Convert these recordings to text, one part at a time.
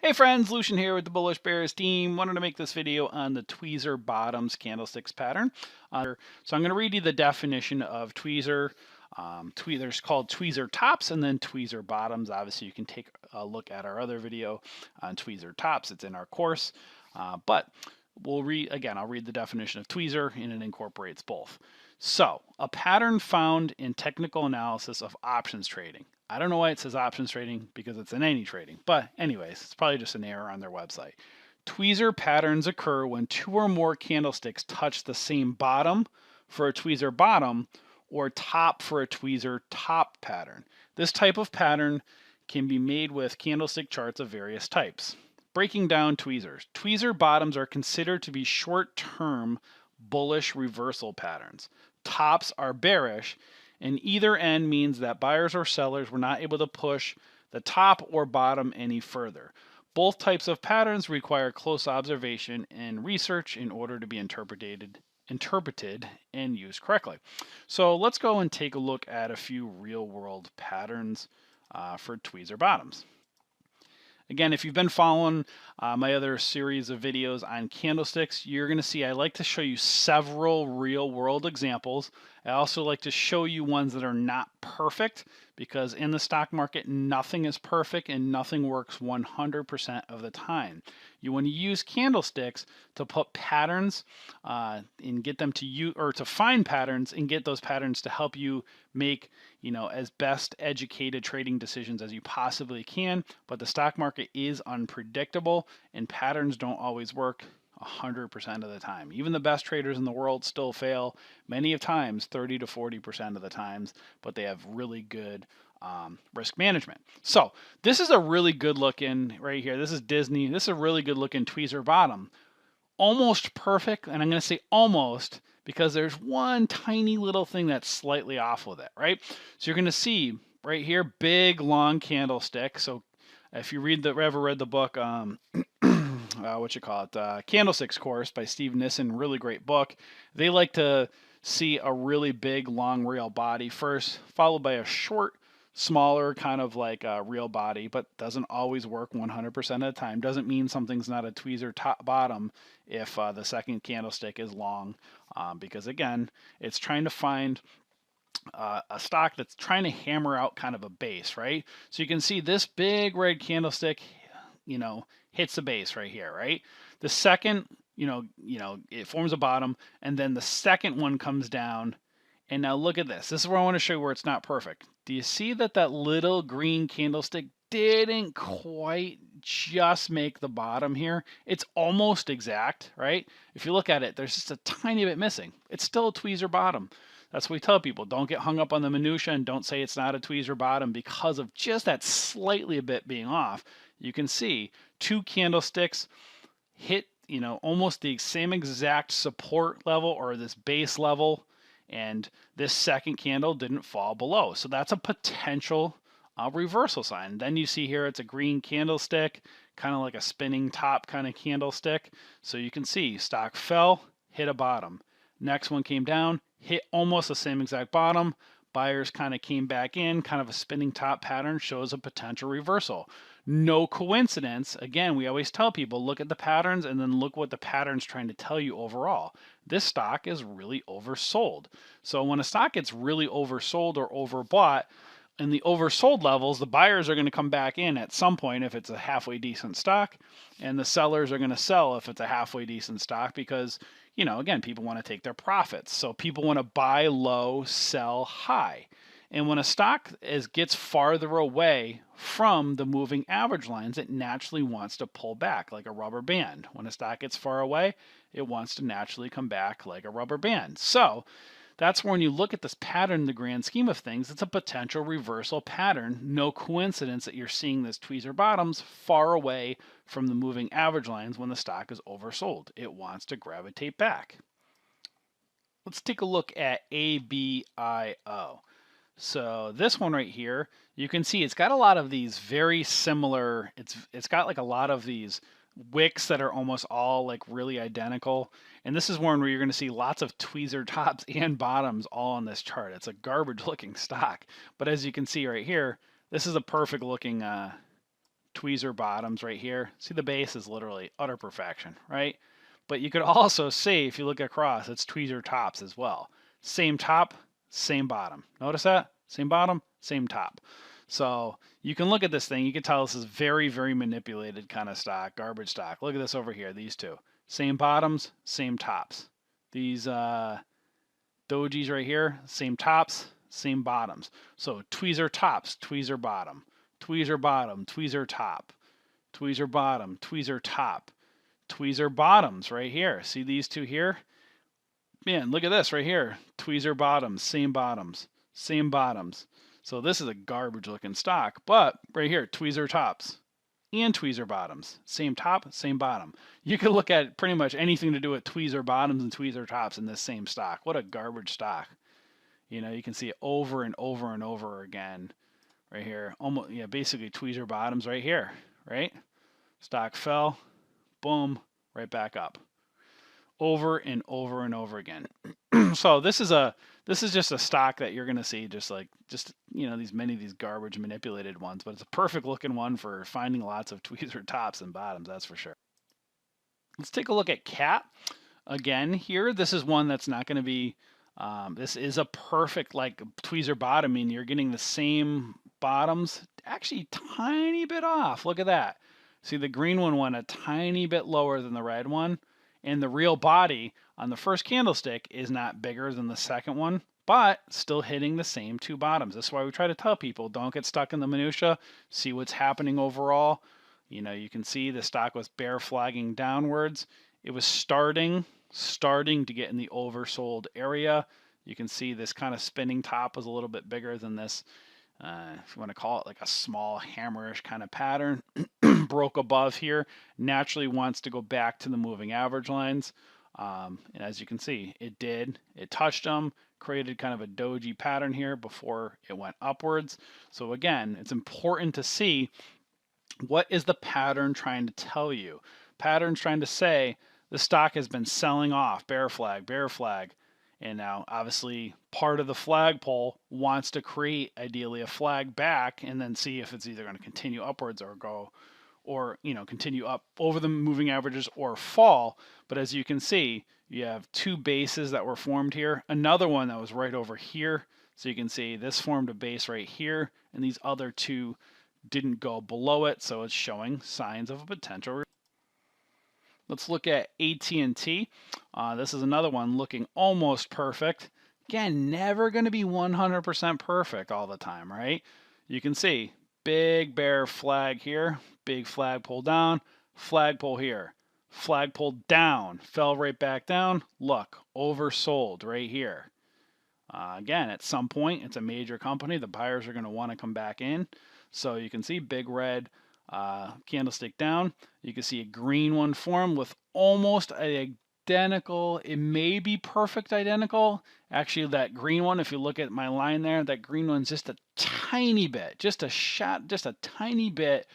Hey friends, Lucian here with the Bullish Bears team. Wanted to make this video on the Tweezer Bottoms candlesticks pattern. So I'm going to read you the definition of tweezer. There's called tweezer tops and then tweezer bottoms. Obviously, you can take a look at our other video on tweezer tops. It's in our course. But we'll I'll read the definition of tweezer and it incorporates both. So, a pattern found in technical analysis of options trading. I don't know why it says options trading because it's in any trading, but anyways, it's probably just an error on their website. Tweezer patterns occur when two or more candlesticks touch the same bottom for a tweezer bottom or top for a tweezer top pattern. This type of pattern can be made with candlestick charts of various types. Breaking down tweezers. Tweezer bottoms are considered to be short-term bullish reversal patterns. Tops are bearish, and either end means that buyers or sellers were not able to push the top or bottom any further. Both types of patterns require close observation and research in order to be interpreted and used correctly. So let's go and take a look at a few real-world patterns for tweezer bottoms. Again, if you've been following my other series of videos on candlesticks, you're going to see I like to show you several real-world examples. I also like to show you ones that are not perfect because in the stock market, nothing is perfect and nothing works 100% of the time. You want to use candlesticks to put patterns and get them to use, or to find patterns and get those patterns to help you make, as best educated trading decisions as you possibly can. But the stock market is unpredictable and patterns don't always work 100% of the time. Even the best traders in the world still fail many of times, 30 to 40% of the times, but they have really good risk management. So this is a really good looking right here. This is Disney. This is a really good looking tweezer bottom. Almost perfect, and I'm going to say almost because there's one tiny little thing that's slightly off with it, right? So you're going to see right here, big long candlestick. So if you ever read the book, Candlesticks Course by Steve Nissen, really great book. They like to see a really big, long real body first, followed by a short, smaller kind of like a real body, but doesn't always work 100% of the time. Doesn't mean something's not a tweezer top bottom if the second candlestick is long, because again, it's trying to find a stock that's trying to hammer out kind of a base, right? So you can see this big red candlestick, hits the base right here, right? The second, it forms a bottom, and then the second one comes down. And now look at this. This is where I want to show you where it's not perfect. Do you see that little green candlestick didn't quite just make the bottom here? It's almost exact, right? If you look at it, there's just a tiny bit missing. It's still a tweezer bottom. That's what we tell people. Don't get hung up on the minutia and don't say it's not a tweezer bottom because of just that slightly a bit being off. You can see two candlesticks hit, almost the same exact support level or this base level, and this second candle didn't fall below. So that's a potential reversal sign. Then you see here it's a green candlestick, kind of like a spinning top kind of candlestick. So you can see stock fell, hit a bottom. Next one came down, hit almost the same exact bottom. Buyers kind of came back in, kind of a spinning top pattern, shows a potential reversal. No coincidence. Again, we always tell people, look at the patterns and then look what the pattern's trying to tell you overall. This stock is really oversold. So when a stock gets really oversold or overbought, in the oversold levels, the buyers are going to come back in at some point if it's a halfway decent stock, and the sellers are going to sell if it's a halfway decent stock because, again, people want to take their profits. So people want to buy low, sell high. And when a stock gets farther away from the moving average lines, it naturally wants to pull back like a rubber band. When a stock gets far away, it wants to naturally come back like a rubber band. So that's when you look at this pattern in the grand scheme of things, it's a potential reversal pattern. No coincidence that you're seeing this tweezer bottoms far away from the moving average lines when the stock is oversold. It wants to gravitate back. Let's take a look at ABIO. So this one right here, you can see it's got a lot of these very similar, it's got like a lot of these wicks that are almost all like really identical. And this is one where you're going to see lots of tweezer tops and bottoms all on this chart. It's a garbage looking stock. But as you can see right here, this is a perfect looking Tweezer Bottoms right here. See, the base is literally utter perfection, right? But you could also see, if you look across, it's Tweezer Tops as well. Same top, same bottom. Notice that? Same bottom, same top. So you can look at this thing. You can tell this is very, very manipulated kind of stock, garbage stock. Look at this over here, these two. Same bottoms, same tops. These dojis right here, same tops, same bottoms. So tweezer tops, tweezer bottom, tweezer bottom, tweezer top, tweezer bottom, tweezer top, tweezer bottoms right here. See these two here? Man, look at this right here. Tweezer bottoms, same bottoms, same bottoms. So this is a garbage looking stock, but right here, tweezer tops and tweezer bottoms. Same top, same bottom. You could look at pretty much anything to do with tweezer bottoms and tweezer tops in this same stock. What a garbage stock. You know, you can see it over and over and over again right here. Almost, yeah, basically tweezer bottoms right here, right? Stock fell, boom, right back up. Over and over and over again. So this is just a stock that you're gonna see just you know, many of these garbage manipulated ones, but it's a perfect looking one for finding lots of tweezer tops and bottoms, that's for sure. Let's take a look at CAT again here. This is one that's not going to be this is a perfect like tweezer bottom. I mean, you're getting the same bottoms, actually tiny bit off. Look at that. See, the green one went a tiny bit lower than the red one. And the real body on the first candlestick is not bigger than the second one, but still hitting the same two bottoms. That's why we try to tell people, don't get stuck in the minutia, see what's happening overall. You know, you can see the stock was bear flagging downwards. It was starting to get in the oversold area. You can see this kind of spinning top was a little bit bigger than this, if you want to call it like a small hammerish kind of pattern. Broke above here, naturally wants to go back to the moving average lines. And as you can see, it did. It touched them, created kind of a doji pattern here before it went upwards. So again, it's important to see what is the pattern trying to tell you. Pattern's trying to say the stock has been selling off, bear flag, and now obviously part of the flagpole wants to create ideally a flag back and then see if it's either going to continue upwards or go, or you know, continue up over the moving averages or fall. But as you can see, you have two bases that were formed here, another one that was right over here. So you can see this formed a base right here, and these other two didn't go below it, so it's showing signs of a potential. Let's look at AT&T. This is another one looking almost perfect. Again, never going to be 100% perfect all the time, right? You can see big bear flag here, big flagpole down, flagpole here, flagpole down, fell right back down. Look, oversold right here. Again, at some point, it's a major company. The buyers are going to want to come back in. So you can see big red candlestick down. You can see a green one form with almost identical. It may be perfect identical. Actually, that green one, if you look at my line there, that green one's just a tiny bit, just a tiny bit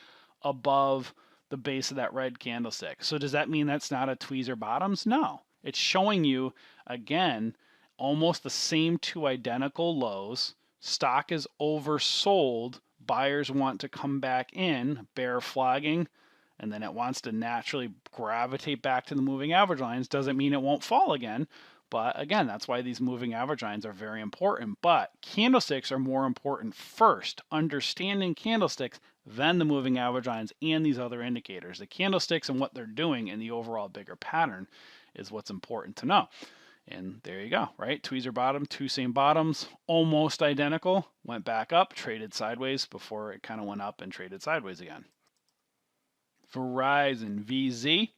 above the base of that red candlestick. So does that mean that's not a tweezer bottoms? No. It's showing you, again, almost the same two identical lows. Stock is oversold. Buyers want to come back in, bear flagging, and then it wants to naturally gravitate back to the moving average lines. Doesn't mean it won't fall again, but again, that's why these moving average lines are very important. But candlesticks are more important first. Understanding candlesticks, then the moving average lines and these other indicators. The candlesticks and what they're doing in the overall bigger pattern is what's important to know. And there you go, right? Tweezer bottom, two same bottoms, almost identical, went back up, traded sideways before it kind of went up and traded sideways again. Verizon, VZ,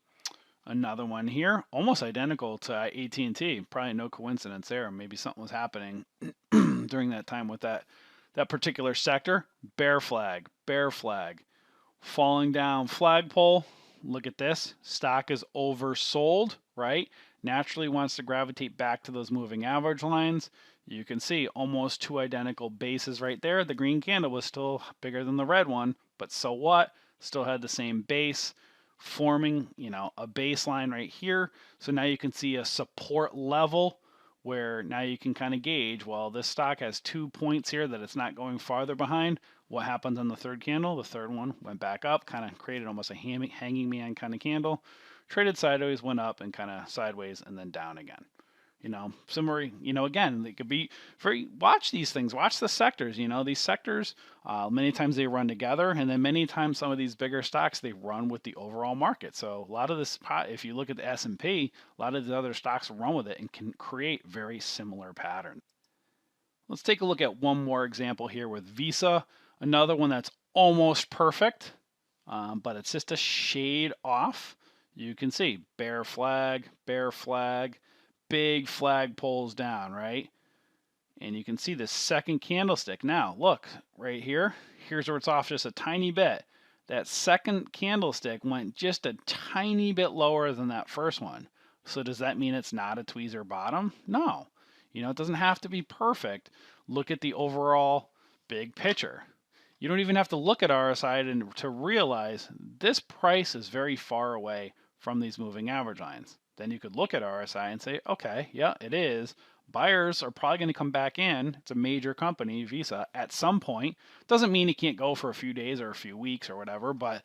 another one here, almost identical to AT&T. Probably no coincidence there. Maybe something was happening during that time with that particular sector. Bear flag, falling down flagpole. Look at this. Stock is oversold, right? Naturally wants to gravitate back to those moving average lines. You can see almost two identical bases right there. The green candle was still bigger than the red one, but so what? Still had the same base, forming, you know, a baseline right here. So now you can see a support level where now you can kind of gauge, well, this stock has 2 points here that it's not going farther behind. What happens on the third candle? The third one went back up, kind of created almost a hanging man kind of candle, traded sideways, went up, and kind of sideways, and then down again. Similar, again, they could be very, watch these things, watch the sectors, these sectors, many times they run together, and then many times some of these bigger stocks, they run with the overall market. So a lot of this, if you look at the S&P, a lot of the other stocks run with it and can create very similar patterns. Let's take a look at one more example here with Visa, another one that's almost perfect, but it's just a shade off. You can see bear flag, big flag pulls down, right? And you can see the second candlestick. Now, look, right here, here's where it's off just a tiny bit. That second candlestick went just a tiny bit lower than that first one. So does that mean it's not a tweezer bottom? No. It doesn't have to be perfect. Look at the overall big picture. You don't even have to look at RSI to realize this price is very far away from these moving average lines. Then you could look at RSI and say, okay, yeah, it is. Buyers are probably going to come back in. It's a major company, Visa, at some point. Doesn't mean it can't go for a few days or a few weeks or whatever, but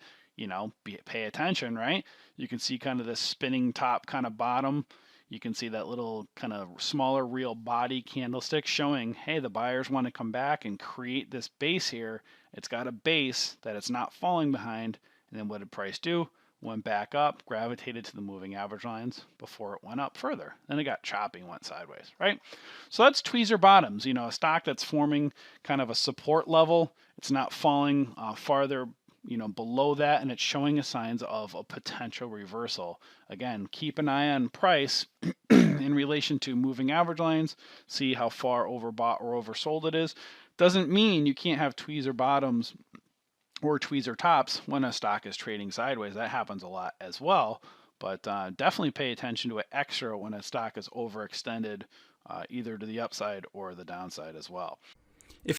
pay attention, right? You can see kind of this spinning top kind of bottom. You can see that little kind of smaller real body candlestick showing, hey, the buyers want to come back and create this base here. It's got a base that it's not falling behind. And then what did price do? Went back up, gravitated to the moving average lines before it went up further. Then it got choppy and went sideways, right? So that's tweezer bottoms, a stock that's forming kind of a support level. It's not falling farther below that, and it's showing signs of a potential reversal. Again, keep an eye on price in relation to moving average lines, see how far overbought or oversold it is. Doesn't mean you can't have tweezer bottoms or tweezer tops when a stock is trading sideways. That happens a lot as well, but definitely pay attention to it extra when a stock is overextended either to the upside or the downside as well.